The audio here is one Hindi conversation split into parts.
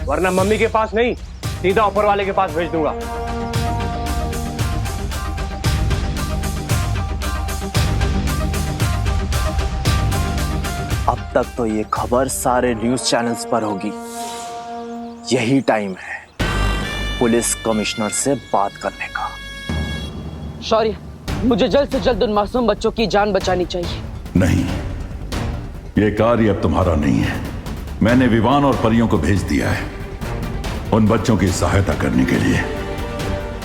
वरना मम्मी के पास नहीं, सीधा ऊपर वाले के पास भेज दूंगा। अब तक तो ये खबर सारे न्यूज़ चैनल्स पर होगी। यही टाइम है पुलिस कमिश्नर से बात करने का। शौर्य, मुझे जल्द से जल्द उन मासूम बच्चों की जान बचानी चाहिए। नहीं, ये कार्य अब तुम्हारा नहीं है। मैंने विवान और परियों को भेज दिया है उन बच्चों की सहायता करने के लिए।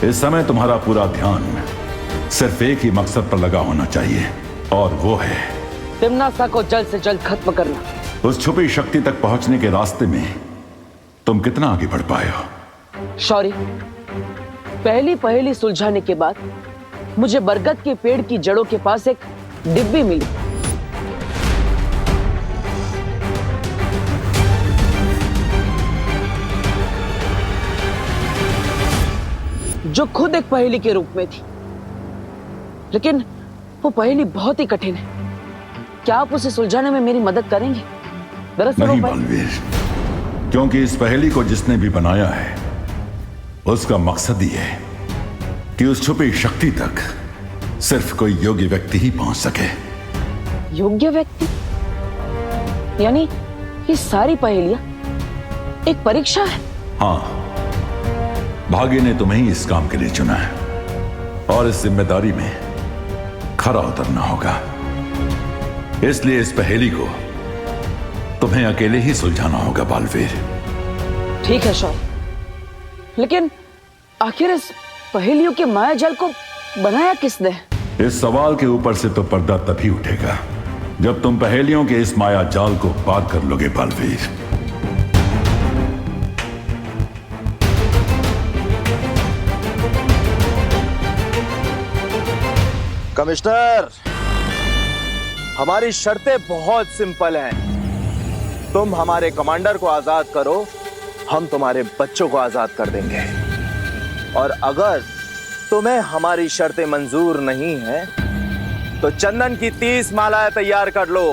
इस समय तुम्हारा पूरा ध्यान सिर्फ एक ही मकसद पर लगा होना चाहिए, और वो है तिम्नासा को जल्द से जल्द खत्म करना। उस छुपी शक्ति तक पहुंचने के रास्ते में तुम कितना आगे बढ़ पाए हो? शौर्य, पहली पहेली सुलझाने के बाद मुझे बरगद के पेड़ की जड़ों के पास एक डिब्बी मिली। जो खुद एक पहेली के रूप में थी, लेकिन वो पहेली बहुत ही कठिन है। क्या आप उसे सुलझाने में मेरी मदद करेंगे? दरअसल नहीं बलवीर, क्योंकि इस पहेली को जिसने भी बनाया है उसका मकसद ही है कि उस छुपी शक्ति तक सिर्फ कोई योग्य व्यक्ति ही पहुंच सके। योग्य व्यक्ति? यानी ये सारी पहेलियां एक परीक्षा है? हाँ, भाग्य ने तुम्हें ही इस काम के लिए चुना है, और इस जिम्मेदारी में खरा उतरना होगा। इसलिए इस पहेली को तुम्हें अकेले ही सुलझाना होगा बालवीर। ठीक है शौर्य, लेकिन आखिर इस पहेलियों के माया जाल को बनाया किसने? इस सवाल के ऊपर से तो पर्दा तभी उठेगा जब तुम पहेलियों के इस माया जाल को पार कर लोगे बालवीर। कमिश्नर, हमारी शर्तें बहुत सिंपल हैं। तुम हमारे कमांडर को आजाद करो, हम तुम्हारे बच्चों को आजाद कर देंगे। और अगर तुम्हें हमारी शर्तें मंजूर नहीं है तो चंदन की 30 मालाएं तैयार कर लो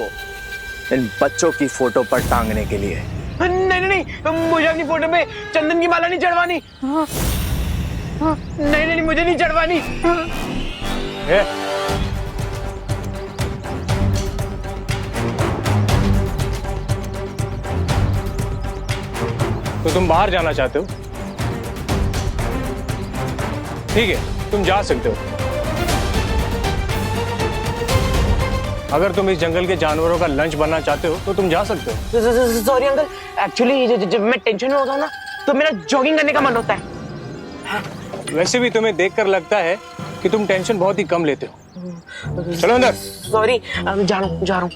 इन बच्चों की फोटो पर टांगने के लिए। नहीं नहीं नहीं, मुझे अपनी फोटो पे चंदन की माला नहीं चढ़वानी। नहीं नहीं, मुझे नहीं चढ़वानी। तो तुम बाहर जाना चाहते हो? ठीक है, तुम जा सकते हो। अगर तुम इस जंगल के जानवरों का लंच बनना चाहते हो तो तुम जा सकते हो। सॉरी अंकल, एक्चुअली जब मैं टेंशन में होता हूँ ना तो मेरा जॉगिंग करने का मन होता है। वैसे भी तुम्हें देखकर लगता है कि तुम टेंशन बहुत ही कम लेते हो। चलो अंदर। सॉरी, जा रहा हूँ।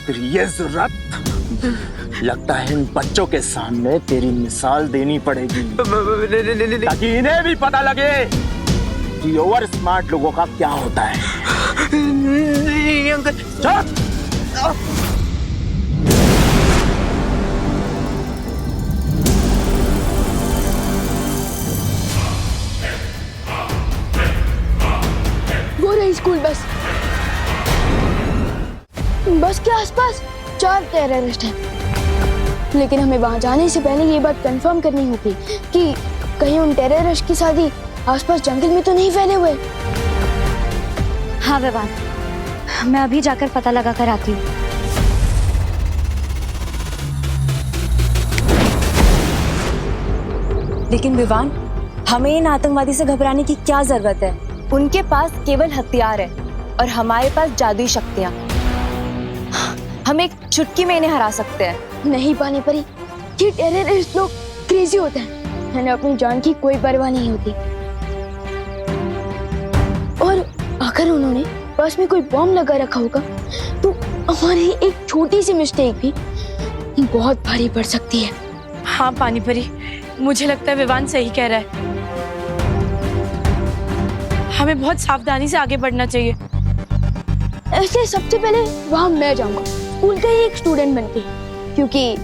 फिर ये जुर्रत, लगता है इन बच्चों के सामने तेरी मिसाल देनी पड़ेगी ताकि इन्हें भी पता लगे कि ओवर स्मार्ट लोगों का क्या होता है। चुप! वो रही स्कूल बस। बस के आसपास 4 टेररिस्ट हैं, लेकिन हमें वहां जाने से पहले ये बात कंफर्म करनी होगी कि कहीं उन टेररिस्ट की शादी आसपास जंगल में तो नहीं फैले हुए। हाँ विवान, मैं अभी जाकर पता लगा कर आती हूँ। लेकिन विवान, हमें इन आतंकवादी से घबराने की क्या जरूरत है? उनके पास केवल हथियार है और हमारे पास जादुई शक्तियाँ। हम एक चुटकी में इन्हें हरा सकते हैं। नहीं पानी परी, ये टेररिस्ट लोग क्रेजी होते हैं, उन्हें अपनी जान की कोई परवाह नहीं होती। और अगर उन्होंने पास में कोई बॉम्ब लगा रखा होगा तो हमारी एक छोटी सी मिस्टेक भी बहुत भारी पड़ सकती है। हाँ पानी परी, मुझे लगता है विवान सही कह रहा है। हमें बहुत सावधानी से आगे बढ़ना चाहिए। ऐसे सबसे पहले वहां मैं जाऊंगा, स्कूल का ही एक स्टूडेंट बनके, क्योंकि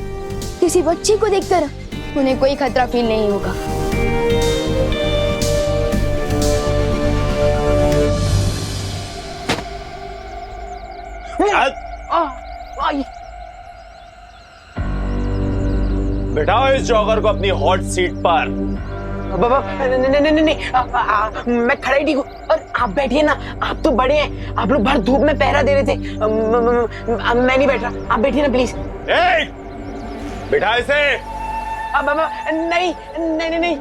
किसी बच्ची को देखकर उन्हें कोई खतरा फील नहीं होगा। बिठाओ इस जॉगर को अपनी हॉट सीट पर। बाबा नहीं, मैं खड़ा ही ठीक हूँ। और आप बैठिए ना, आप तो बड़े हैं, आप लोग भर धूप में पहरा दे रहे थे। मैं नहीं बैठ रहा, आप बैठिए ना प्लीज। बिठा इसे। बाबा नहीं नहीं नहीं नहीं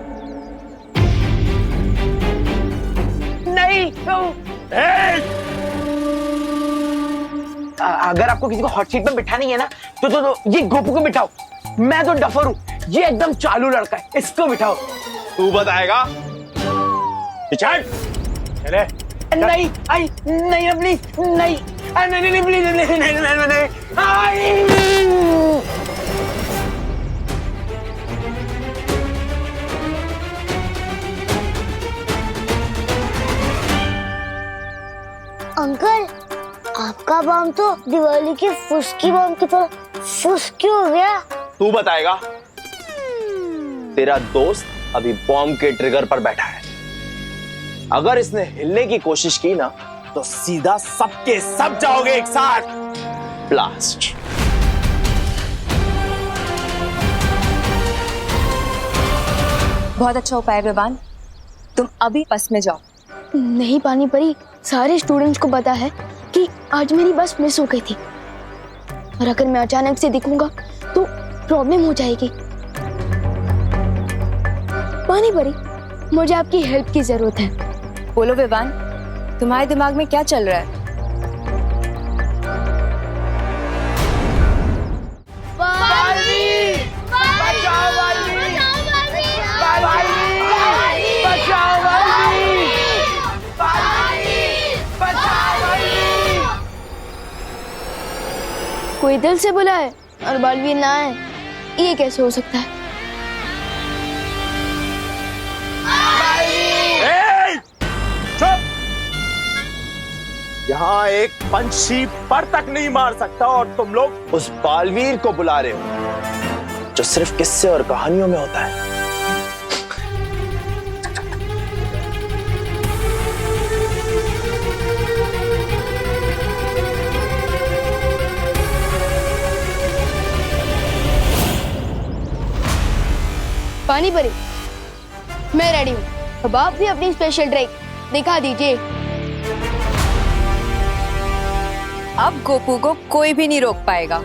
नहीं अगर आपको किसी को हॉट सीट में बिठानी है ना तो ये गोपू को बिठाओ। मैं तो डफर हूँ, ये एकदम चालू लड़का है, इसको बिठाओ। तू बताएगा? चले। नहीं आई नहीं प्लीज नहीं नहीं नहीं प्लीज नहीं नहीं नहीं नहीं आई। अंकल, आपका बम तो दिवाली की फुसकी बम की तरह फुसकी हो गया। तू बताएगा? तेरा दोस्त अभी बॉम्ब के ट्रिगर पर बैठा है। अगर इसने हिलने की कोशिश की ना तो सीधा सबके सब जाओगे एक साथ। ब्लास्ट। बहुत अच्छा उपाय विवान, तुम अभी बस में जाओ। नहीं पानी परी, सारे स्टूडेंट्स को पता है कि आज मेरी बस मिस हो गई थी, और अगर मैं अचानक से दिखूंगा तो प्रॉब्लम हो जाएगी। पानी परी, मुझे आपकी हेल्प की जरूरत है। बोलो विवान, तुम्हारे दिमाग में क्या चल रहा है? कोई दिल से बुलाए और बालवीर ना आए, ये कैसे हो सकता है? चुप! यहाँ एक पंछी पर तक नहीं मार सकता और तुम लोग उस बालवीर को बुला रहे हो जो सिर्फ किस्से और कहानियों में होता है। पानी परी, मैं रेडी हूँ। अब आप भी अपनी स्पेशल ट्रिक दिखा दीजिए। अब गोपू को कोई भी नहीं रोक पाएगा।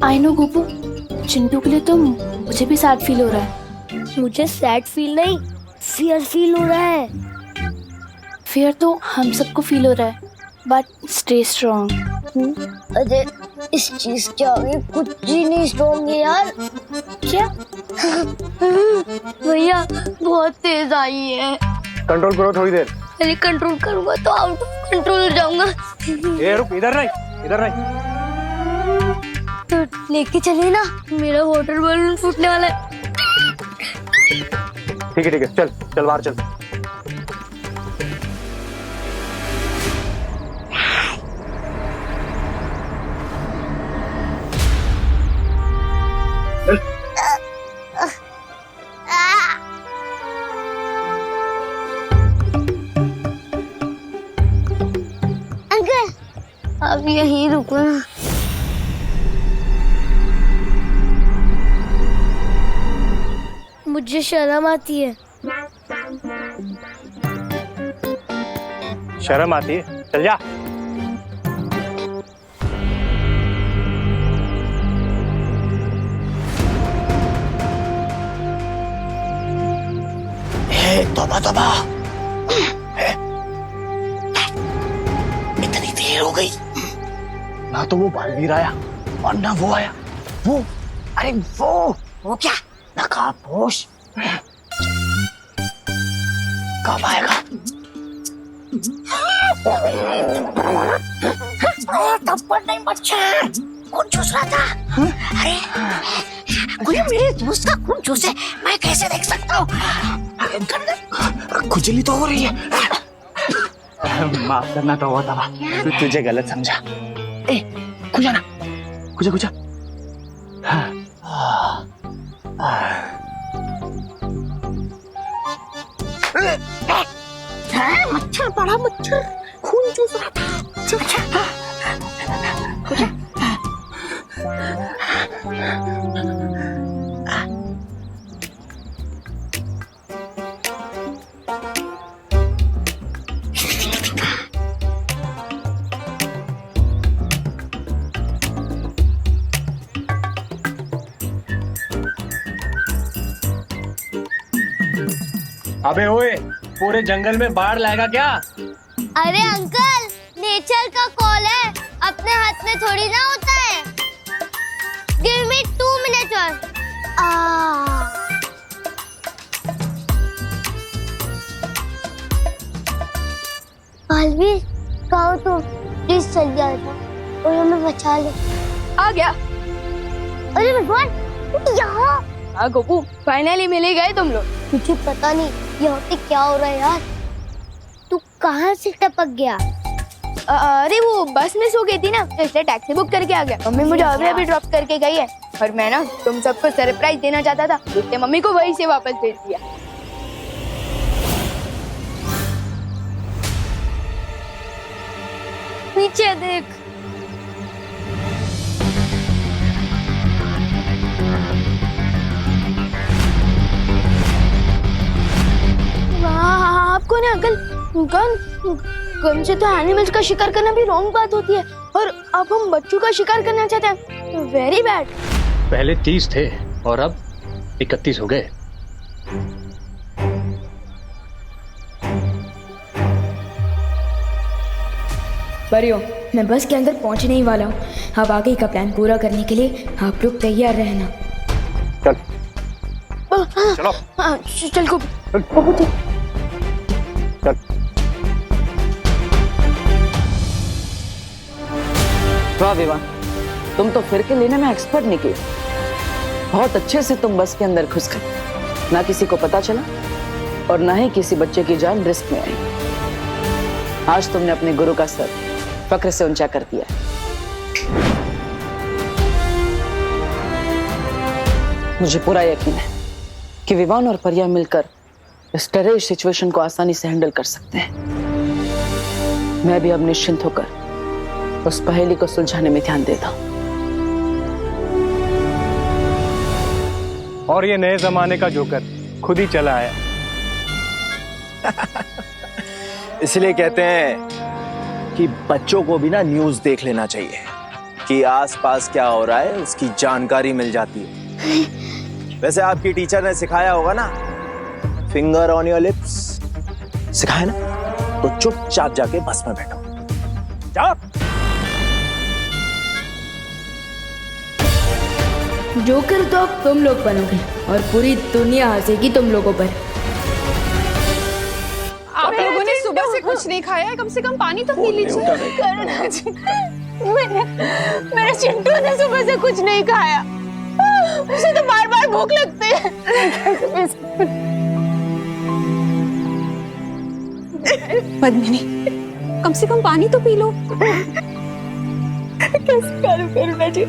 आई नो गोपू, चिंटू के लिए तो मुझे भी सैड फील हो रहा है। मुझे सैड फील नहीं, फियर फील हो रहा है। फियर तो हम सबको फील हो रहा है, बट स्टे स्ट्रॉन्ग। अरे इस चीज के आगे कुछ भी नहीं स्ट्रॉन्ग है यार। क्या? भैया बहुत तेज आई है। कंट्रोल करो थोड़ी देर। अरे कंट्रोल करूंगा तो आउट ऑफ कंट्रोल हो जाऊंगा। ये रुक, इधर नहीं, इधर नहीं। तो लेके चलिए ना, मेरा वाटर बलून फूटने वाला है। ठीक है, चल चल बाहर चल। अंकल, अब यहीं रुको ना। मुझे शर्म आती है। शर्म आती है? चल जा। तौबा तौबा, इतनी देर हो गई, ना तो वो बालवीर आया और ना वो आया। वो, अरे वो क्या नकाबपोश कब आएगा? थप्पड़ नहीं मच्छर, खून चूस रहा था। अरे कोई मेरे दोस्त का खून चूसे, मैं कैसे देख सकता हूँ? खुजली तो हो रही है। माफ करना तो होता था, तुझे गलत समझा। ए, खुजा ना, खुजा खुजा। मच्छर, बड़ा मच्छर, खून चूस रहा था। अबे ओए, पूरे जंगल में बाढ़ लाएगा क्या? अरे अंकल, नेचर का कॉल है, अपने हाथ में थोड़ी ना होता है। गिव मी 2 minutes और बालवीर, कहो तो प्लीज चल जाए और हमें बचा ले। आ गया। अरे भगवान, यहाँ हाँ गोपू, फाइनली मिल ही गए तुम लोग। मुझे पता नहीं यहाँ पे क्या हो रहा है यार। तू कहाँ से टपक गया? अरे वो बस मिस हो गई थी ना, तो इसलिए टैक्सी बुक करके आ गया। मम्मी मुझे अभी ड्रॉप करके गई है और मैं ना तुम सबको सरप्राइज देना चाहता था, इसलिए मम्मी को वहीं से वापस भेज दिया। नीचे देख। आपको ना अंकल, गन से तो एनिमल्स का शिकार करना भी रॉन्ग बात होती है, और अब हम बच्चों का शिकार करना चाहते हैं, वेरी बैड। पहले 30 थे और अब 31 हो गए। परियों, मैं बस के अंदर पहुंचने ही वाला हूँ। अब आगे का प्लान पूरा करने के लिए आप लोग तैयार रहना। चल चलो। चल को चल। वाह विवान, तुम तो फिरके लेने में एक्सपर्ट निकले। बहुत अच्छे से तुम बस के अंदर घुस गए, ना किसी को पता चला और ना ही किसी बच्चे की जान रिस्क में आई। आज तुमने अपने गुरु का सर फक्र से ऊंचा कर दिया। मुझे पूरा यकीन है कि विवान और परिया मिलकर इस टेरर सिचुएशन को आसानी से हैंडल कर सकते हैं। मैं भी अब निश्चिंत होकर उस पहेली को सुलझाने में ध्यान देता हूं। और ये नए जमाने का जोकर खुद ही चला आया। इसलिए कहते हैं कि बच्चों को भी ना न्यूज़ देख लेना चाहिए कि आसपास क्या हो रहा है, उसकी जानकारी मिल जाती है। वैसे आपकी टीचर ने सिखाया होगा ना, फिंगर ऑन योर लिप्स, सिखाया ना? तो चुपचाप जाके बस में बैठो। जाओ। जोकर तो अब तुम लोग बनोगे और पूरी दुनिया हंसेगी तुम लोगों पर। आप लोगों ने सुबह से कुछ नहीं खाया है, कम से कम पानी तो पी लीजिए। करुणा जी, मेरे चिंटू ने सुबह से कुछ नहीं खाया, उसे तो बार बार भूख लगती है। पद्मिनी, कम से कम पानी तो पी लो। कैसे करूं करुणा जी,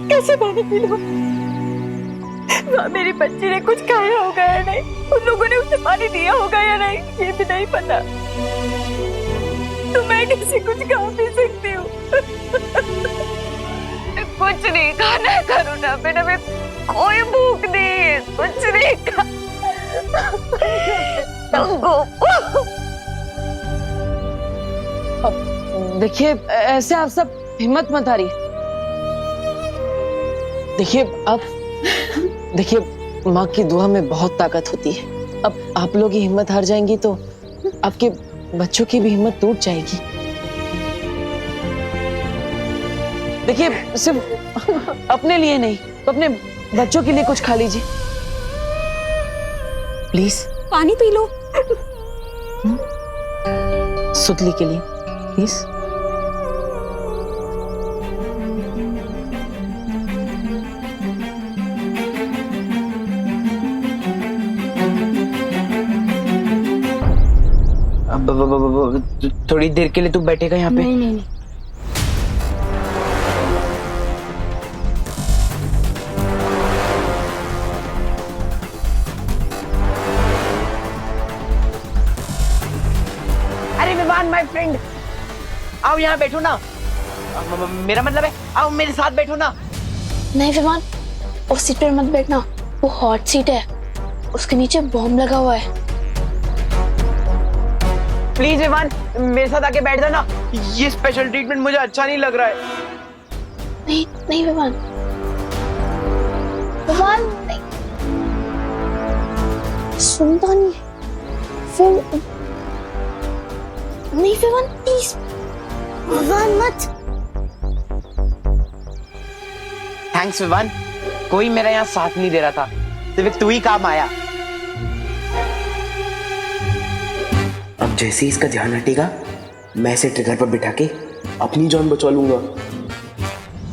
कैसे पानी पी लो? मेरी बच्ची ने कुछ खाया होगा या नहीं, उन लोगों ने उसे पानी दिया होगा या नहीं, ये भी नहीं पता। तो मैं कैसे कुछ खा पी सकती हूँ? कुछ नहीं खाना है करुणा, मैंने में कोई भूख नहीं है, कुछ नहीं खा। देखिए, ऐसे आप सब हिम्मत मत हारिए। देखिए माँ की दुआ में बहुत ताकत होती है। अब आप लोग ही हिम्मत हार जाएंगी तो आपके बच्चों की भी हिम्मत टूट जाएगी। देखिए, सिर्फ अपने लिए नहीं, तो अपने बच्चों के लिए कुछ खा लीजिए प्लीज। पानी पी लो। सुतली के लिए प्लीज। थोड़ी देर के लिए तू बैठेगा यहाँ पे? नहीं नहीं नहीं। अरे विवान माय फ्रेंड, आओ यहाँ बैठो ना। मेरा मतलब है आओ मेरे साथ बैठो ना। नहीं विमान, उस सीट पर मत बैठना, वो हॉट सीट है, उसके नीचे बॉम्ब लगा हुआ है। प्लीज विवान मेरे साथ आके बैठ जाना, ये स्पेशल ट्रीटमेंट मुझे अच्छा नहीं लग रहा है। नहीं नहीं विमान, विमान नहीं, सुनता नहीं फिर नहीं विमान प्लीज, विमान मत। थैंक्स विवान, कोई मेरा यहाँ साथ नहीं दे रहा था, सिर्फ तू ही काम आया। अब जैसे ही इसका ध्यान हटेगा मैं इसे ट्रिगर पर बिठा के अपनी जान बचा लूंगा।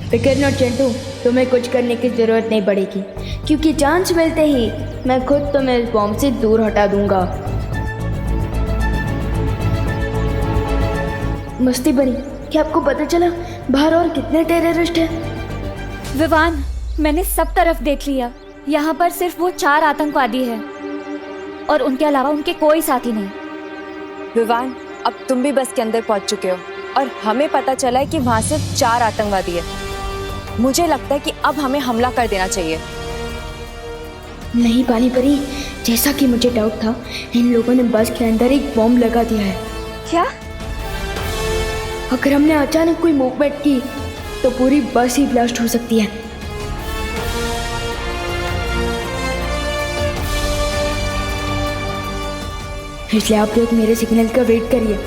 फिकर नॉट चिंटू, तुम्हें कुछ करने की जरूरत नहीं पड़ेगी, क्योंकि चांस मिलते ही मैं खुद तुम्हें इस बॉम्ब से दूर हटा दूंगा। मस्ती बनी, क्या आपको पता चला बाहर और कितने टेररिस्ट हैं? विवान मैंने सब तरफ देख लिया, यहाँ पर सिर्फ वो 4 आतंकवादी हैं और उनके अलावा उनके कोई साथी नहीं। विवान अब तुम भी बस के अंदर पहुंच चुके हो और हमें पता चला है कि वहां सिर्फ 4 आतंकवादी है। मुझे लगता है कि अब हमें हमला कर देना चाहिए। नहीं पानी परी, जैसा कि मुझे डाउट था, इन लोगों ने बस के अंदर एक बॉम्ब लगा दिया है। क्या? अगर हमने अचानक कोई मूवमेंट की तो पूरी बस ही ब्लास्ट हो सकती है। इसलिए आप लोग मेरे सिग्नल का वेट करिए।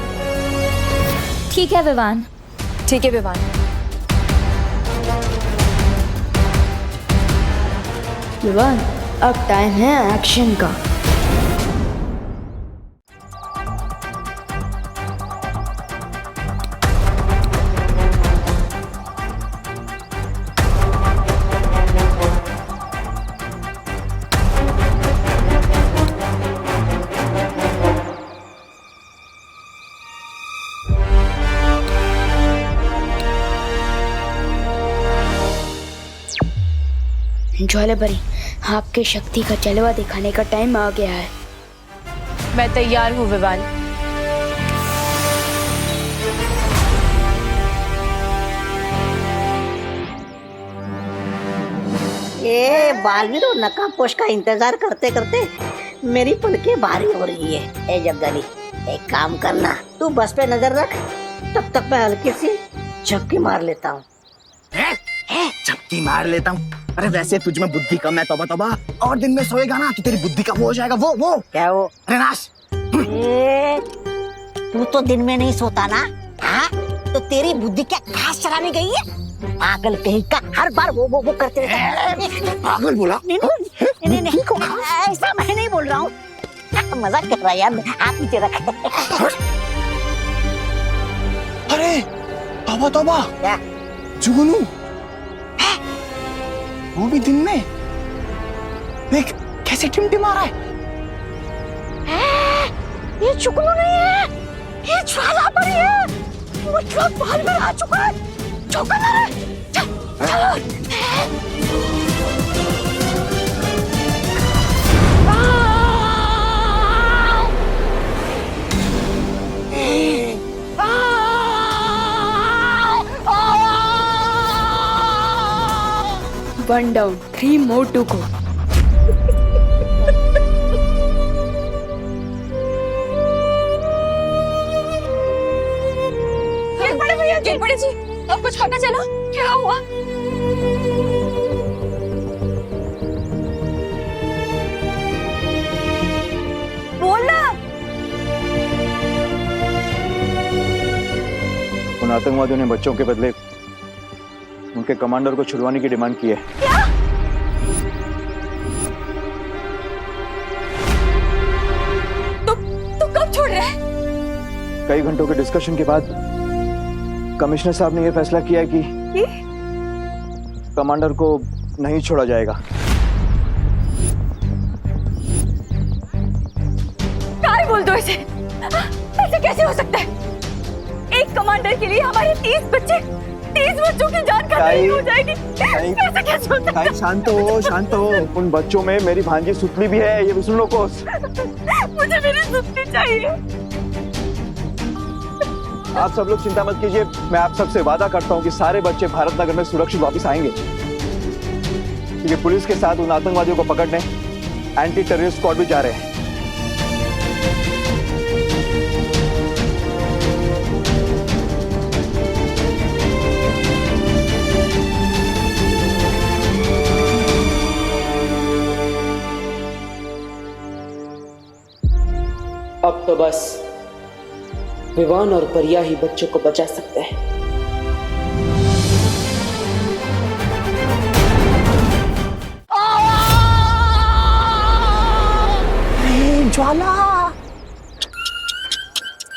ठीक है विवान। ठीक है विवान। विवान अब टाइम है एक्शन का। ज्वाला बरी, आपके शक्ति का जलवा दिखाने का टाइम आ गया है। मैं तैयार हूँ विवान। ये बालवीर और नकाबपोश का इंतजार करते करते मेरी पलकें भारी हो रही है। ए जब्दाली, एक काम करना, तू बस पे नजर रख, तब तक मैं हल्की सी झपकी मार लेता हूँ। झपकी मार लेता हूँ? अरे वैसे तुझ में बुद्धि कम है, तौबा तौबा। और दिन में सोएगा ना तो तेरी बुद्धि का वो हो जाएगा। वो क्या वो? अरे नाश। तू तो दिन में नहीं सोता ना? हाँ, तो तेरी बुद्धि क्या घास चराने गई है? पागल कहीं का, हर बार वो करते रहता है। पागल बोला? नहीं, ऐसा मैं नहीं बोल रहा हूँ, मजाक कर रहा है यार। आप नीचे रख। अरे तौबा तौबा, क्या जुगनू, वो भी दिन में देख कैसे टिमटिमा रहा है। ये जुगनू नहीं है, ये ज्वाला बरी है। मतलब बाल में आ चुका है। चौका ना रे, चलो। One down, 3 more to go. बड़े भैया जी, बड़े जी, अब कुछ पता चला? क्या हुआ? बोलना। उन आतंकवादियों ने बच्चों के बदले उनके कमांडर को छुड़वाने की डिमांड की है। क्या? तो कब छोड़ रहे हैं? कई घंटों के डिस्कशन के बाद कमिश्नर साहब ने यह फैसला किया है कि कमांडर को नहीं छोड़ा जाएगा। क्या बोल दो इसे? ऐसे कैसे हो सकता है? एक कमांडर के लिए हमारे 30 बच्चों की जान खतरे हो जाएगी। ऐसा कैसे हो सकता है? शांत हो। उन बच्चों में मेरी भांजी सुतली भी है, ये भी सुन लो कोस। मुझे मेरी सुतली चाहिए। आप सब लोग चिंता मत कीजिए, मैं आप सबसे वादा करता हूँ कि सारे बच्चे भारत नगर में सुरक्षित वापस आएंगे। क्योंकि पुलिस के साथ उन आतंकवादियों को पकड़ने एंटी टेररिस्ट स्क्वाड भी जा रहे हैं। अब तो बस विवान और परिया ही बच्चों को बचा सकते हैं। ज्वाला,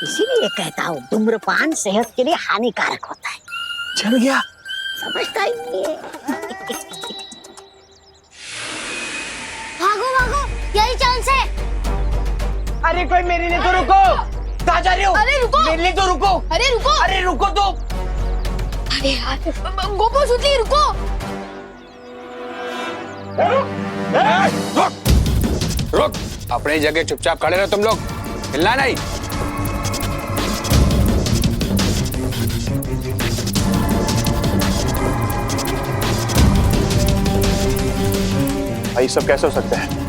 इसीलिए कहता हूँ धूम्रपान सेहत के लिए हानिकारक होता है। चल गया। समझता ही नहीं है। भागो भागो, यही चांस है। अरे कोई मेरे लिए तो रुको। कहाँ जा रहे हो? अरे रुको, मेरे लिए तो रुको। अरे रुको, अरे रुको तो। अरे यार गोपो सुतली रुको। रुक, अपनी जगह चुपचाप खड़े रहो तुम लोग, हिलना नहीं। भाई सब कैसे हो सकता है?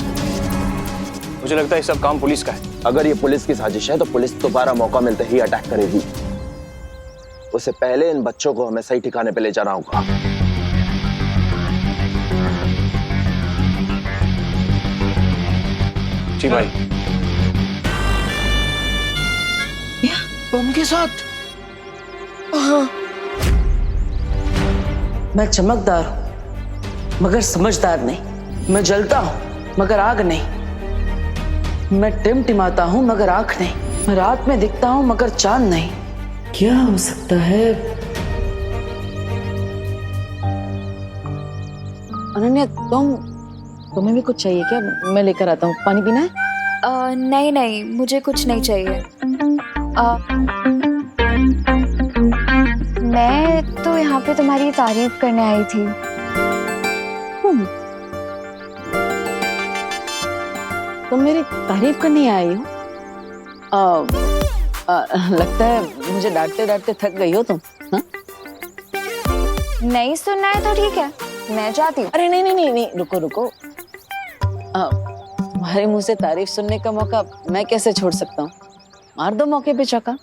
मुझे लगता है ये सब काम पुलिस का है। अगर ये पुलिस की साजिश है तो पुलिस दोबारा मौका मिलते ही अटैक करेगी। उससे पहले इन बच्चों को हमें सही ठिकाने पे ले जाना होगा। जी भाई। बम के साथ? मैं चमकदार हूं मगर समझदार नहीं। मैं जलता हूं मगर आग नहीं। मैं टिमटिमाता हूं मगर आंख नहीं। मैं रात में दिखता हूं मगर चांद नहीं। क्या हो सकता है? अनन्या, तुम्हें भी कुछ चाहिए क्या? मैं लेकर आता हूँ। पानी पीना है? नहीं नहीं, मुझे कुछ नहीं चाहिए। मैं तो यहाँ पे तुम्हारी तारीफ करने आई थी। तुम मेरी तारीफ करने आई हो? लगता है मुझे डांटते डांटते थक गई हो तुम। हा? नहीं सुनना है तो ठीक है, मैं जाती हूँ। अरे नहीं नहीं नहीं नहीं, रुको रुको। तुम्हारे मुंह से तारीफ सुनने का मौका मैं कैसे छोड़ सकता हूँ? मार दो मौके पे चौका।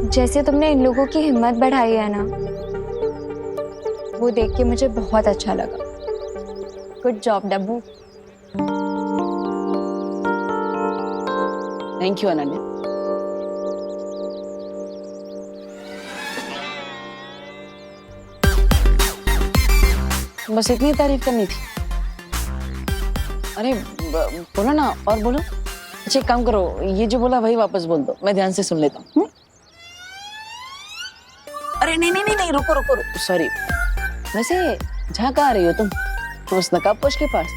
जैसे तुमने इन लोगों की हिम्मत बढ़ाई है ना, वो देख के मुझे बहुत अच्छा लगा। Good job Dabbu. Thank you Ananya. बस इतनी तारीफ करनी थी? अरे बोलो ना, और बोलो। अच्छा एक काम करो, ये जो बोला वही वापस बोल दो, मैं ध्यान से सुन लेता हूँ। अरे नहीं नहीं नहीं नहीं, रुको रुको रुको, सॉरी। वैसे जहाँ कहाँ रही हो तुम? तो उस नकाबपोश के पास?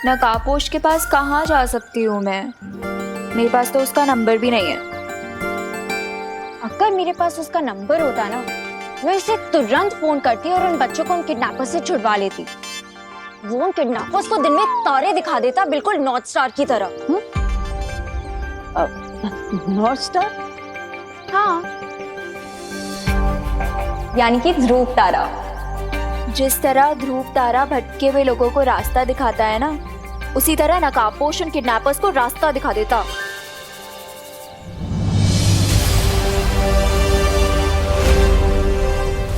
नकाबपोश के पास कहाँ जा सकती हूँ मैं? मेरे पास तो उसका नंबर भी नहीं है। अगर मेरे पास उसका नंबर होता ना, मैं इसे तुरंत फोन करती और उन बच्चों को उन किडनैपर्स से छुड़वा लेती। वो उन किडनैपर्स को दिन में तारे दिखा देता, बिल्कुल नॉर्थ स्टार की तरह। North star? हाँ, यानी कि ध्रुव तारा। जिस तरह ध्रुव तारा भटके हुए लोगों को रास्ता दिखाता है ना, उसी तरह नकाबपोश उन किडनैपर्स को रास्ता दिखा देता।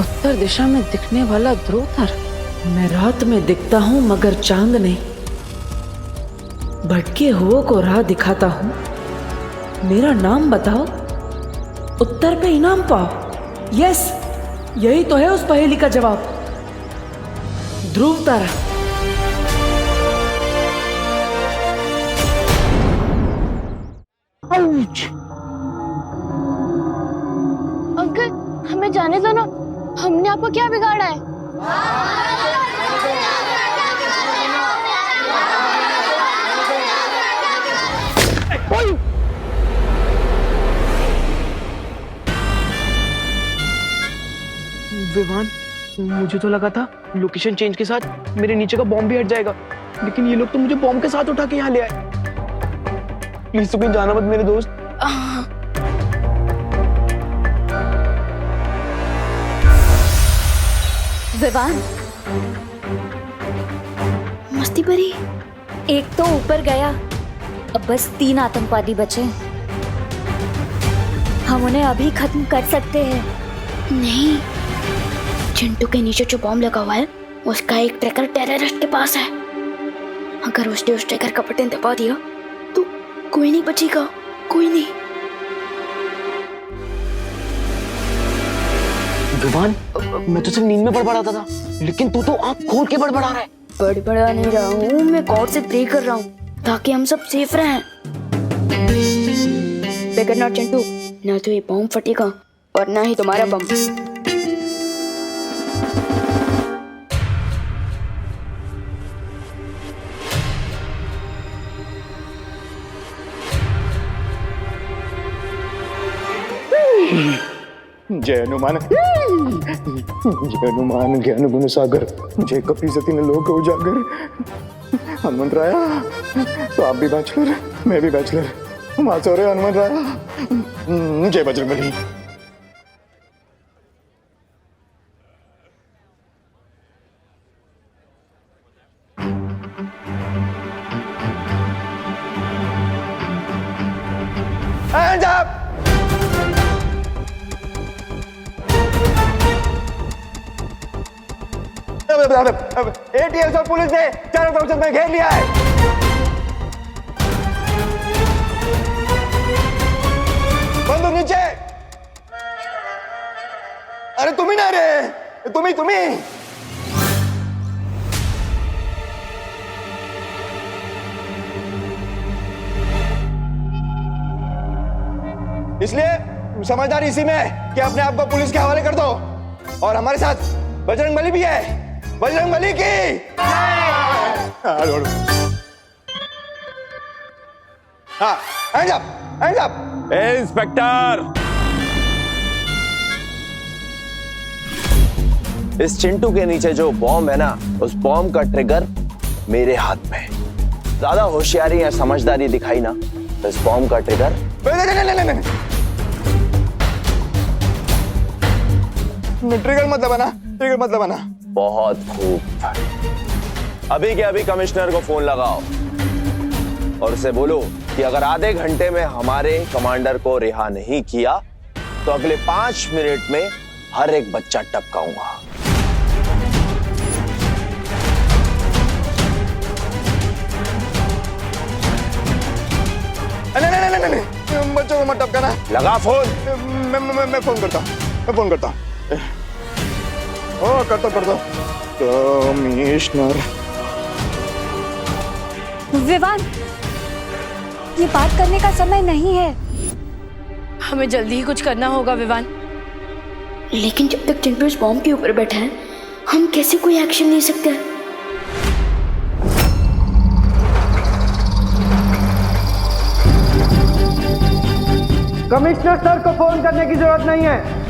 उत्तर दिशा में दिखने वाला ध्रुव तारा। मैं रात में दिखता हूँ मगर चांद नहीं। भटके हुओं को राह दिखाता हूँ। मेरा नाम बताओ, उत्तर पे इनाम पाओ। यस, यही तो है उस पहेली का जवाब, ध्रुव तारा। अंकल हमें जाने दो ना, हमने आपको क्या बिगाड़ा है? विवान, मुझे तो लगा था लोकेशन चेंज के साथ मेरे नीचे का बॉम्ब भी हट जाएगा, लेकिन ये लोग तो मुझे बॉम्ब के साथ उठा के यहाँ ले आए। प्लीज तू कहीं जाना मत मेरे दोस्त। विवान, मस्ती परी। एक तो ऊपर गया, अब बस 3 आतंकवादी बचे। हम उन्हें अभी खत्म कर सकते हैं। नहीं, चिंटू के नीचे जो बॉम्ब लगा हुआ है उसका एक ट्रैकर टेररिस्ट के पास है। अगर उसने उस ट्रैकर का बटन दबा दिया तो कोई नहीं बचेगा, कोई नहीं। विवान, मैं तो सिर्फ नींद में बड़बड़ाता था, लेकिन तू तो आंख खोल के बड़बड़ा रहा है। बड़बड़ा नहीं रहा हूँ, मैं गॉड से प्रे कर रहा हूँ ताकि हम सब सेफ रहें। फिकर नॉट चिंटू, ना तो ये बॉम्ब फटेगा और ना ही तुम्हारा बम। जय हनुमान, जय हनुमान ज्ञान गुण सागर, जय कपि सती ने लोक उजागर। हनुमंत राया, तो आप भी बैचलर, मैं भी बैचलर, हम आज हो रहे हनुमंत राया। जय बजरंगबली। Hands up! ATS और पुलिस ने चारों तरफ से मैं घेर लिया है। बंदूक नीचे। अरे तुम ही ना रे, तुम ही। इसलिए समझदारी इसी में है कि अपने आप को पुलिस के हवाले कर दो। और हमारे साथ बजरंगबली भी है, बजरंगबली की। हाँ, hands up, hands up। Inspector, इस चिंटू के नीचे जो बॉम्ब है ना, उस बॉम्ब का ट्रिगर मेरे हाथ में है। ज्यादा होशियारी या समझदारी दिखाई ना, तो इस बॉम्ब का ट्रिगर ट्रिगर मत दबाना। बहुत खूब। अभी के अभी कमिश्नर को फोन लगाओ और उसे बोलो कि अगर आधे घंटे में हमारे कमांडर को रिहा नहीं किया तो अगले 5 मिनट में हर एक बच्चा टपकाऊंगा। नहीं, बच्चों को मत टपकाना। लगा फोन। मैं फोन करता हूँ। करता कमिश्नर। विवान, ये बात करने का समय नहीं है। हमें जल्दी ही कुछ करना होगा विवान। लेकिन जब तक चिंटू इस बॉम्ब के ऊपर बैठा है, हम कैसे कोई एक्शन ले सकते हैं? कमिश्नर सर को फोन करने की जरूरत नहीं है।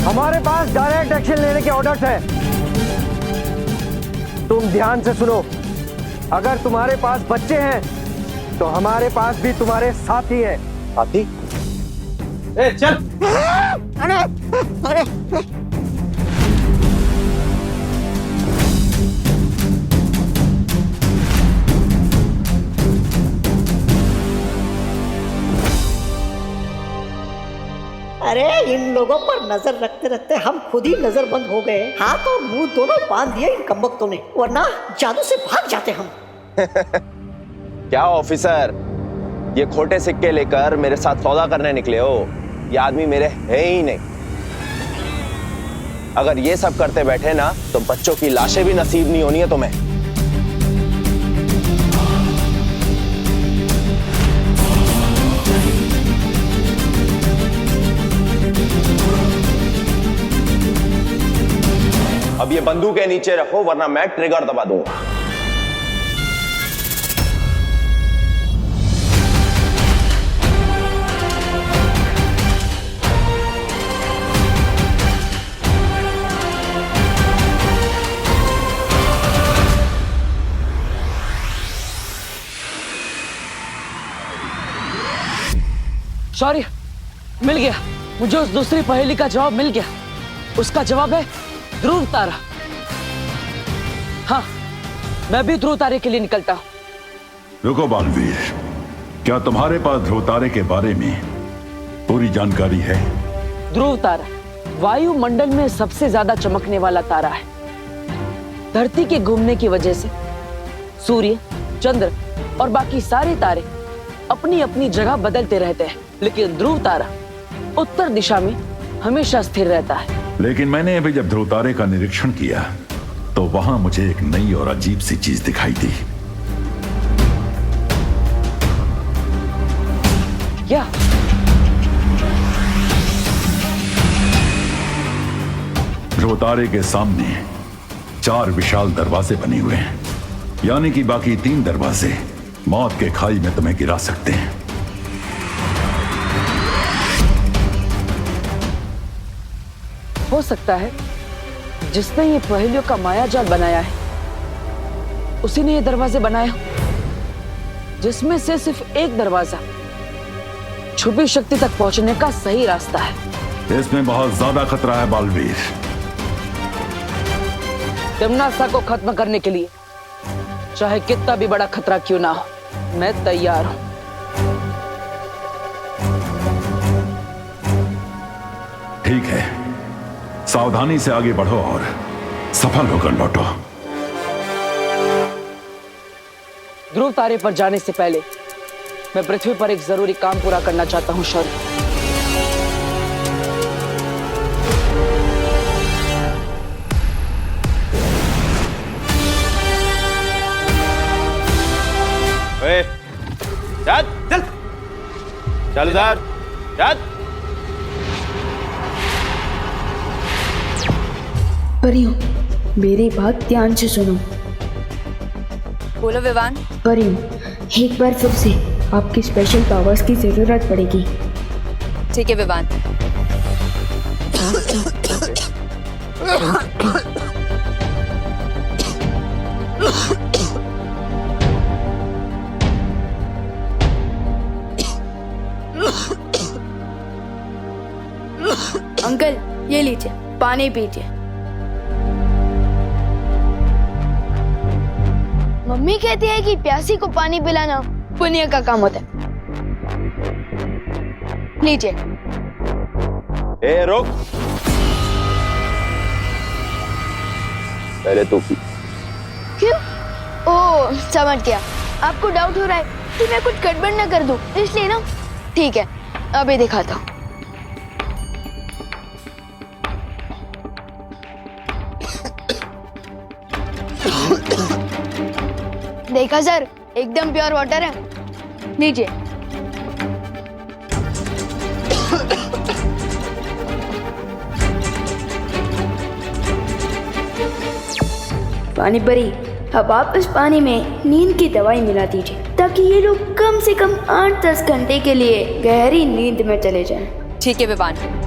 हमारे पास डायरेक्ट एक्शन लेने के ऑर्डर्स हैं। तुम ध्यान से सुनो। अगर तुम्हारे पास बच्चे हैं तो हमारे पास भी तुम्हारे साथी है। साथी? ए, चल। अरे इन लोगों पर नजर रखते रखते हम खुद ही नजरबंद हो गए। हाथ और मुंह दोनों बांध दिए इन कमबख्तों ने, वरना जादू से भाग जाते हम। क्या ऑफिसर, ये खोटे सिक्के लेकर मेरे साथ सौदा करने निकले हो? ये आदमी मेरे है ही नहीं। अगर ये सब करते बैठे ना तो बच्चों की लाशें भी नसीब नहीं होनी है तुम्हें। अब ये बंदूकें नीचे रखो वरना मैं ट्रिगर दबा दूंगा। शौर्य, मिल गया मुझे उस दूसरी पहेली का जवाब मिल गया। उसका जवाब है ध्रुव तारा। हाँ, मैं भी ध्रुव तारे के लिए निकलता हूं। रुको बालवीर, क्या तुम्हारे पास ध्रुव तारे के बारे में पूरी जानकारी है? ध्रुव तारा वायुमंडल में सबसे ज्यादा चमकने वाला तारा है। धरती के घूमने की वजह से सूर्य, चंद्र और बाकी सारे तारे अपनी अपनी जगह बदलते रहते हैं, लेकिन ध्रुव तारा उत्तर दिशा में हमेशा स्थिर रहता है। लेकिन मैंने अभी जब ध्रुव तारे का निरीक्षण किया तो वहां मुझे एक नई और अजीब सी चीज दिखाई दी। क्या? ध्रुव तारे के सामने 4 विशाल दरवाजे बने हुए हैं, यानी कि बाकी 3 दरवाजे मौत के खाई में तुम्हें गिरा सकते हैं। हो सकता है जिसने ये पहेलियों का मायाजाल बनाया है उसी ने ये दरवाजे बनाए हो, जिसमें से सिर्फ एक दरवाजा छुपी शक्ति तक पहुंचने का सही रास्ता है। इसमें बहुत ज्यादा खतरा है बालवीर। यमुनासा को खत्म करने के लिए चाहे कितना भी बड़ा खतरा क्यों ना हो, मैं तैयार हूं। ठीक है, सावधानी से आगे बढ़ो और सफल होकर लौटो। ध्रुव तारे पर जाने से पहले मैं पृथ्वी पर एक जरूरी काम पूरा करना चाहता हूं शौर्य। चल चल चल इधर चल। परियों, मेरी बात ध्यान से सुनो। बोलो विवान। परियों, एक बार फिर से आपकी स्पेशल पावर्स की जरूरत पड़ेगी। ठीक है विवान। अंकल, ये लीजिए, पानी पीजिए। मम्मी कहती है कि प्यासी को पानी पिलाना पुण्य का काम होता है। लीजिए। ए रुक, पहले तू पी। क्यों? ओह, समझ गया। आपको डाउट हो रहा है कि मैं कुछ गड़बड़ न कर दूं, इसलिए ना। ठीक है, अभी दिखाता हूँ। देखा सर, एकदम प्योर वाटर है। लीजिए। पानी परी, अब आप इस पानी में नींद की दवाई मिला दीजिए ताकि ये लोग कम से कम 8-10 घंटे के लिए गहरी नींद में चले जाएं। ठीक है विवान।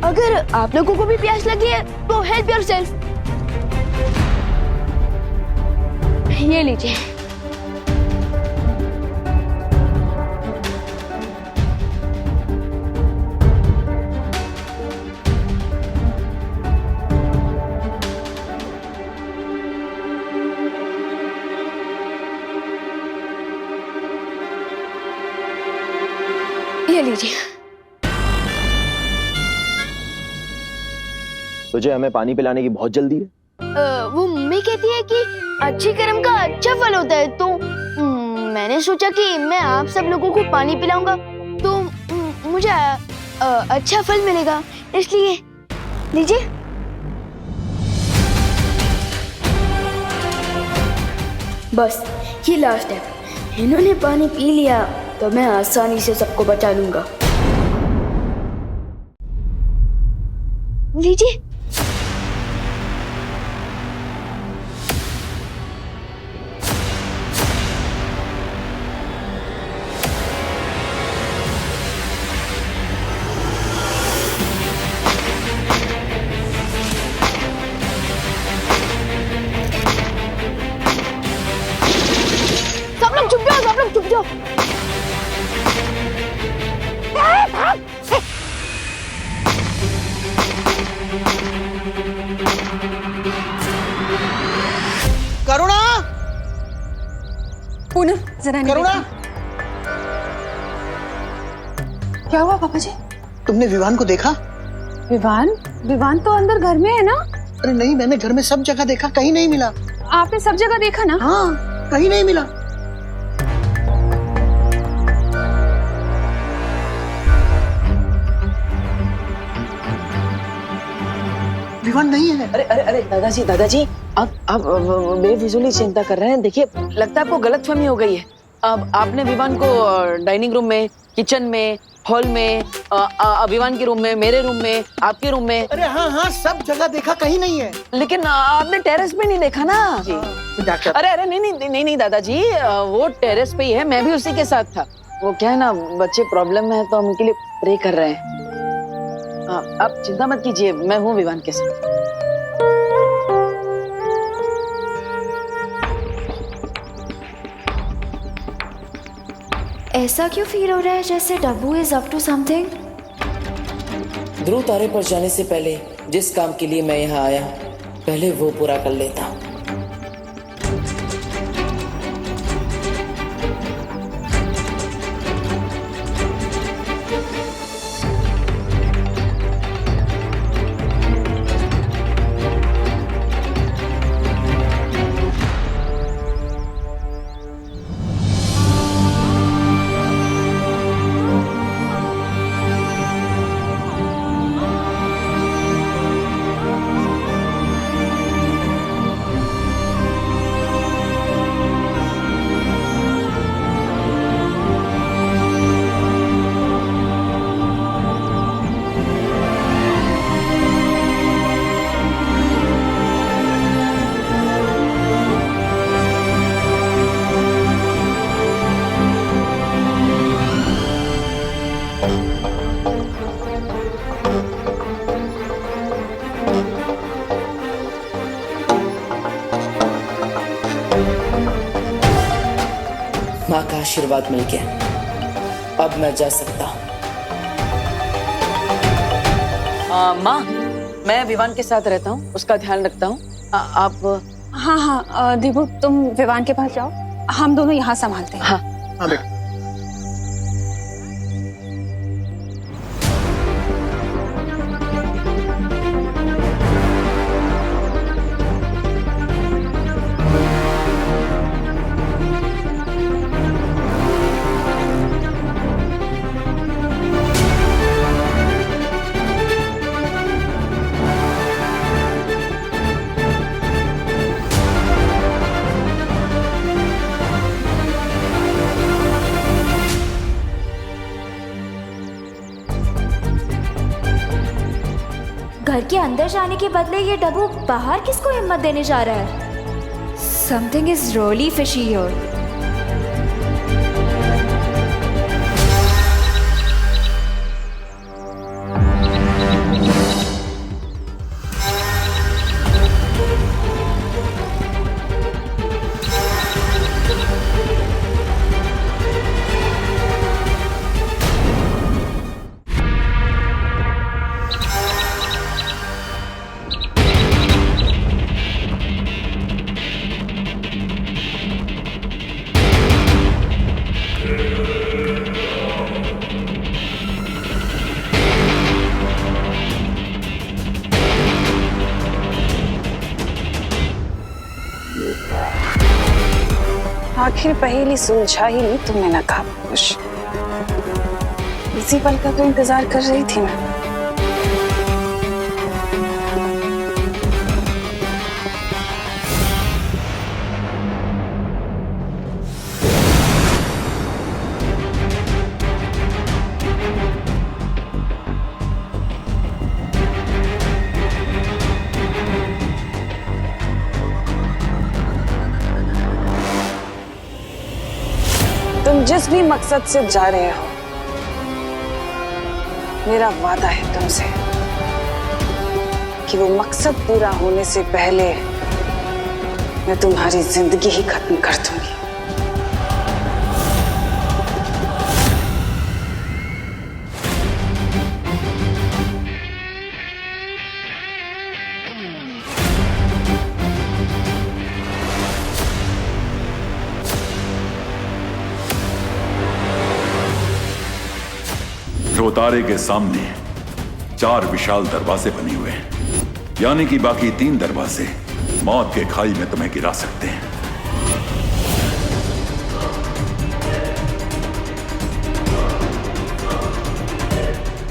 अगर आप लोगों को भी प्यास लगी है तो हेल्प योरसेल्फ। ये लीजिए। ये लीजिए। तुझे हमें पानी पिलाने की बहुत जल्दी है? वो मम्मी कहती है कि अच्छे कर्म का अच्छा फल होता है, तो मैंने सोचा कि मैं आप सब लोगों को पानी पिलाऊंगा तो मुझे अच्छा फल मिलेगा, इसलिए लीजिए। बस ये लास्ट है, इन्होंने पानी पी लिया तो मैं आसानी से सबको बचा लूंगा। लीजिए। सब लोग चुप जाओ, सब लोग चुप जाओ। करुणा, पूनम जरा नहीं करुणा, क्या हुआ पापा जी? तुमने विवान को देखा? विवान? विवान तो अंदर घर में है ना? अरे नहीं, मैंने घर में सब जगह देखा, कहीं नहीं मिला। आपने सब जगह देखा ना? हाँ, कहीं नहीं मिला। विवान नहीं है। अरे अरे अरे दादाजी आप बेफिजूली चिंता कर रहे हैं। देखिए, लगता है आपको गलतफहमी हो गई है। अब आपने विवान को डाइनिंग रूम में, किचन में, हॉल में, विवान के रूम में, मेरे रूम में, आपके रूम में। अरे हाँ हाँ, सब जगह देखा, कहीं नहीं है। लेकिन आपने टेरेस पे नहीं देखा ना जी? डॉक्टर, अरे अरे नहीं दादाजी, वो टेरेस पे ही है, मैं भी उसी के साथ था। वो क्या है ना, बच्चे प्रॉब्लम में है तो हम उनके लिए प्रे कर रहे हैं। आप चिंता मत कीजिए, मैं हूँ विवान के साथ। ऐसा क्यों फील हो रहा है जैसे डब्बू इज अप टू समथिंग? ध्रुव तारे पर जाने से पहले जिस काम के लिए मैं यहाँ आया, पहले वो पूरा कर लेता। माँ का आशीर्वाद मिल गया, अब मैं जा सकता हूँ। माँ, मैं विवान के साथ रहता हूँ, उसका ध्यान रखता हूँ। आप? हाँ हाँ दीपू, तुम विवान के पास जाओ, हम दोनों यहाँ संभालते हैं। हाँ हाँ बेटा। घर के अंदर जाने के बदले ये डब्बू बाहर किसको हिम्मत देने जा रहा है? Something is really fishy here. आखिर पहेली सुलझा ही नहीं तुमने, नकाब खुश। इसी पल का तो इंतजार कर रही थी मैं। जिस भी मकसद से जा रहे हो, मेरा वादा है तुमसे कि वो मकसद पूरा होने से पहले मैं तुम्हारी जिंदगी ही खत्म कर दूंगी। रोतारे के सामने 4 विशाल दरवाजे बने हुए हैं, यानी कि बाकी 3 दरवाजे मौत के खाई में तुम्हें गिरा सकते हैं।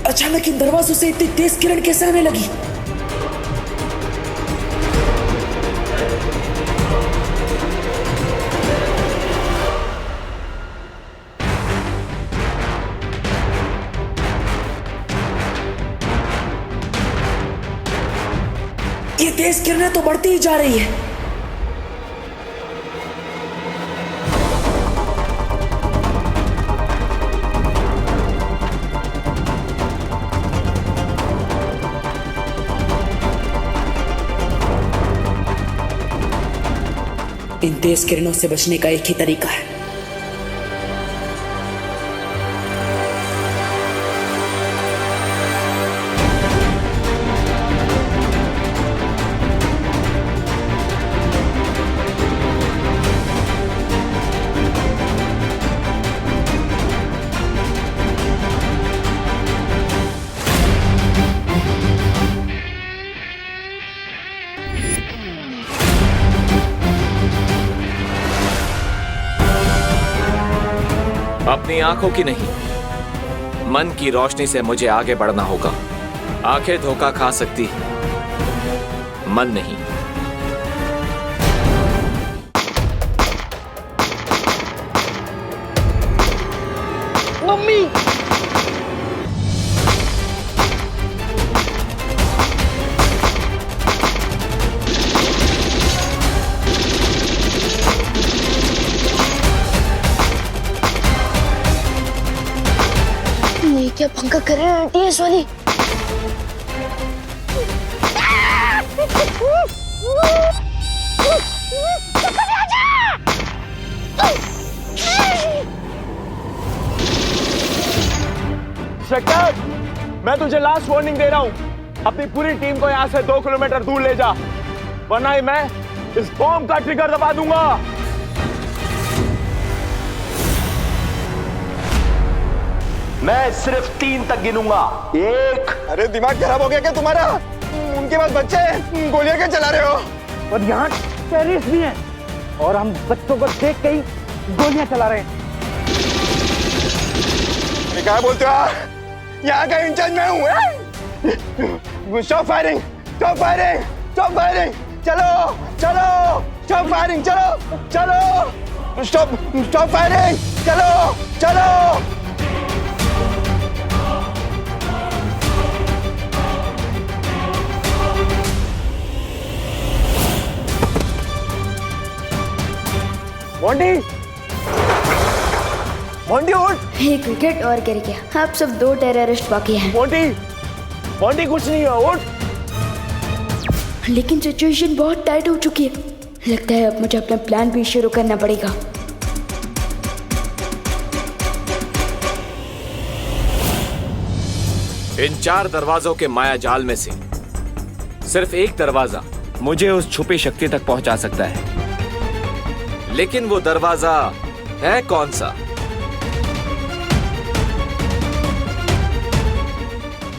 अचानक इन दरवाजों से इतनी तेज किरण कैसे आने लगी? ये तेज किरणें तो बढ़ती ही जा रही है। इन तेज किरणों से बचने का एक ही तरीका है। अपनी आंखों की नहीं, मन की रोशनी से मुझे आगे बढ़ना होगा। आंखें धोखा खा सकती हैं, मन नहीं। मम्मी, ये क्या पंखा कर रहे हैं टीएस वाली? इंस्पेक्टर, मैं तुझे लास्ट वार्निंग दे रहा हूं, अपनी पूरी टीम को यहां से 2 किलोमीटर दूर ले जा, वरना ही मैं इस बॉम्ब का ट्रिगर दबा दूंगा। मैं सिर्फ 3 तक गिनूंगा। 1। अरे दिमाग खराब हो गया क्या तुम्हारा? उनके पास बच्चे हैं, गोलियां क्या चला रहे हो? और यहाँ टेररिस्ट भी हैं और हम बच्चों को देख के ही गोलियां चला रहे हैं। क्या बोलते हो? यहाँ का इंचार्ज मैं हूँ। Stop firing, stop firing, stop firing, चलो चलो, स्टॉप फायरिंग, चलो चलो, स्टॉप स्टॉप फायरिंग, चलो चलो। मोंटी, मोंटी उठ। एक विकेट और गिर गया। अब सब 2 टेररिस्ट बाकी हैं। मोंटी, मोंटी कुछ नहीं है, उठ। लेकिन सिचुएशन बहुत टाइट हो चुकी है। लगता है अब मुझे अपना प्लान भी शुरू करना पड़ेगा। इन 4 दरवाजों के माया जाल में से सिर्फ एक दरवाजा मुझे उस छुपी शक्ति तक पहुंचा सकता है, लेकिन वो दरवाजा है कौन सा?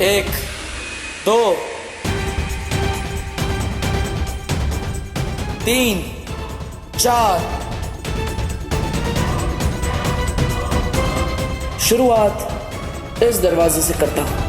1, 2, 3, 4। शुरुआत इस दरवाजे से करता हूं।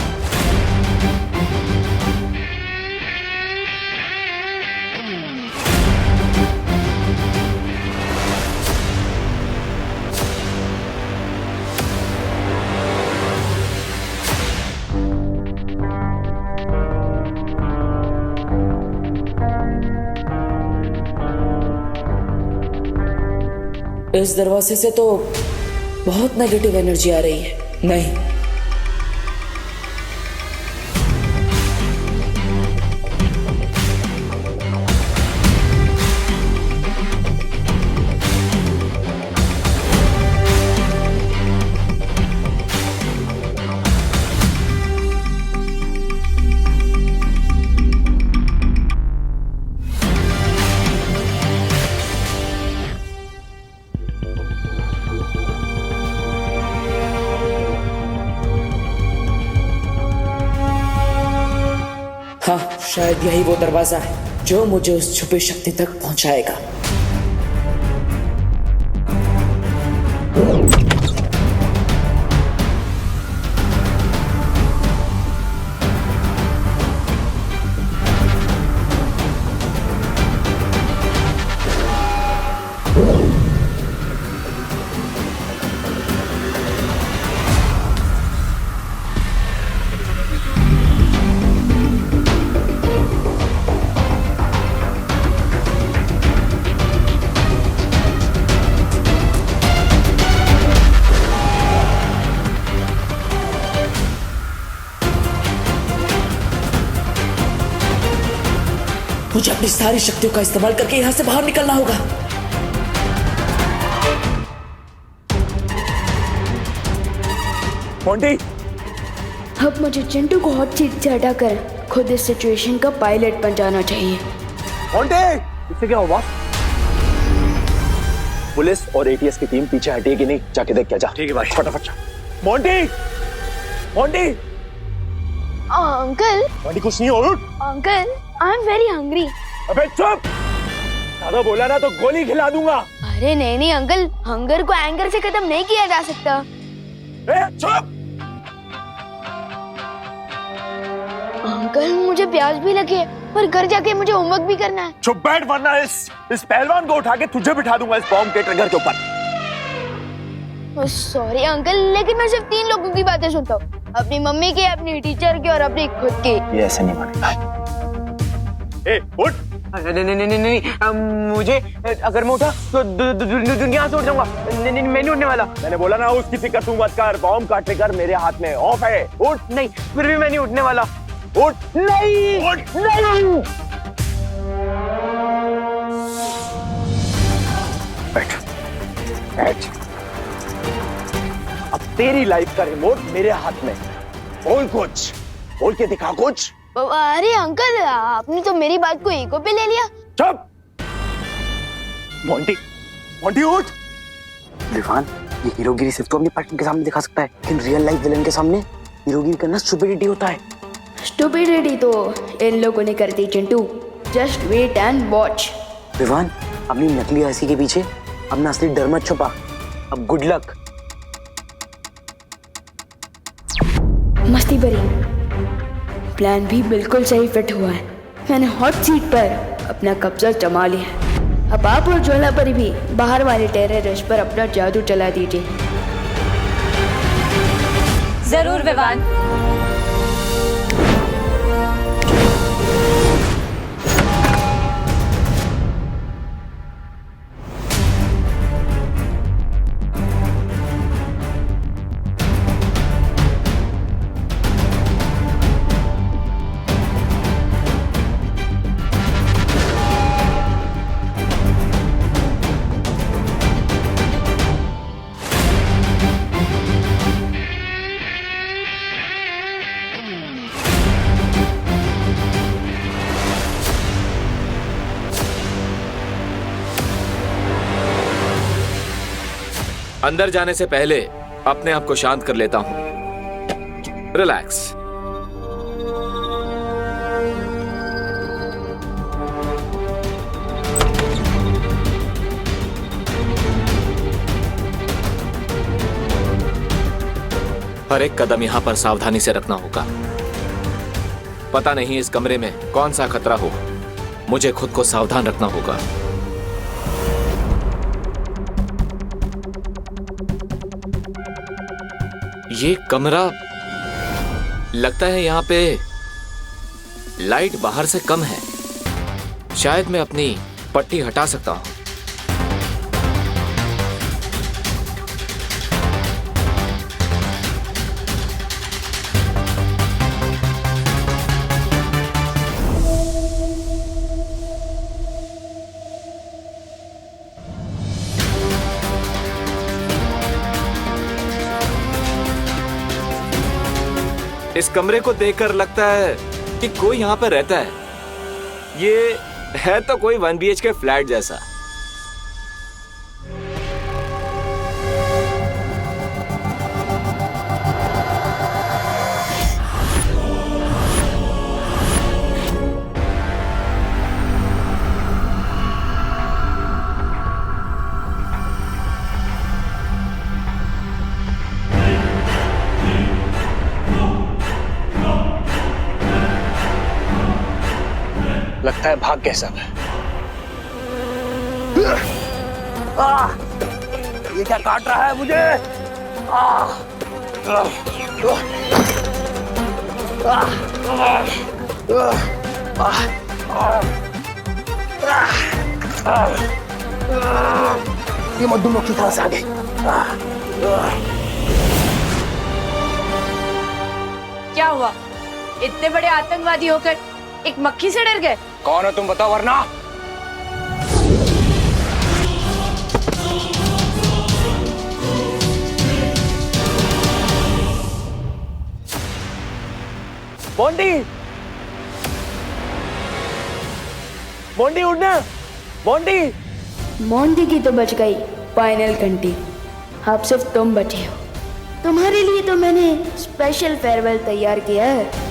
इस दरवाजे से तो बहुत नेगेटिव एनर्जी आ रही है। नहीं, हाँ, शायद यही वो दरवाजा है जो मुझे उस छुपी शक्ति तक पहुंचाएगा। मुझे अपनी सारी शक्तियों का इस्तेमाल करके यहाँ से बाहर निकलना होगा। मोंटी, अब मुझे चिंटू को हॉट सीट से हटाकर खुद इस सिचुएशन का पायलट बन जाना चाहिए। मोंटी, इससे क्या हुआ? पुलिस और एटीएस की टीम पीछे हटी है कि नहीं, जाके देख क्या जा। ठीक है भाई। फटाफट। मोंटी, मोंटी, अंकल, मोंटी कुछ नहीं हो। Uncle, I am very hungry. अबे चुप, ज्यादा बोला ना तो गोली खिला दूंगा। अरे नहीं नहीं अंकल, हंगर को एंगर से खत्म नहीं किया जा सकता। चुप। अंकल, मुझे प्यास भी लगी है और घर जाके मुझे होमवर्क भी करना है। चुप बैठ, वरना इस पहलवान को उठा के तुझे बिठा दूंगा इस बॉम्ब के ट्रिगर के ऊपर। सॉरी अंकल, लेकिन मैं सिर्फ 3 लोगों की बातें सुनता हूँ, अपनी मम्मी की, अपनी टीचर की और अपनी खुद की। ये ऐसे नहीं मानेगा। उठ। नहीं, मुझे अगर मैं उठा तो दुनिया से उठ जाऊंगा। नहीं, मैं नहीं उठने वाला। मैंने बोला ना उसकी फिक्र तू मत कर, बॉम्ब का ट्रिगर मेरे हाथ में ऑफ है। उठ। नहीं, फिर भी मैं नहीं उठने वाला। उठ। नहीं, उठ। नहीं। बैठ, बैठ। अब तेरी लाइफ का रिमोट मेरे हाथ में। बोल कुछ, बोल के दिखा कुछ। अरे अंकल, आपने तो मेरी बात को ईगो पे ले लिया। चुप। मोंटी, मोंटी उठ। विवान, ये हीरोगिरी सिर्फ तो अपने पार्टनर के सामने दिखा सकता है, लेकिन रियल लाइफ विलन के सामने हीरोगिरी करना स्टुपिडिटी होता है। स्टुपिडिटी तो इन लोगों ने कर दी Chintu. Just wait and watch. Vivan, अपनी नकली हंसी के पीछे अपना असली डर मत छुपा। अब गुड लक। मस्ती भरी प्लान भी बिल्कुल सही फिट हुआ है। मैंने हॉट सीट पर अपना कब्जा जमा लिया है। अब आप और ज्वाला परी भी बाहर वाले टेररिस्ट पर अपना जादू चला दीजिए। जरूर विवान। अंदर जाने से पहले अपने आप को शांत कर लेता हूं। रिलैक्स। हर एक कदम यहां पर सावधानी से रखना होगा। पता नहीं इस कमरे में कौन सा खतरा हो, मुझे खुद को सावधान रखना होगा। ये कमरा लगता है यहां पे लाइट बाहर से कम है। शायद मैं अपनी पट्टी हटा सकता हूं। इस कमरे को देखकर लगता है कि कोई यहाँ पर रहता है। ये है तो कोई 1 BHK फ्लैट जैसा। लगता है भाग गए सब। ये क्या काट रहा है मुझे? ये मधुमक्खी कहां से आ गई? क्या हुआ? इतने बड़े आतंकवादी होकर एक मक्खी से डर गए? कौन हो तुम बताओ वरना। बॉन्डी, बॉन्डी उड़ना, बॉन्डी। मोंटी की तो बच गई फाइनल घंटी, अब सिर्फ तुम बचे हो। तुम्हारे लिए तो मैंने स्पेशल फेयरवेल तैयार किया है।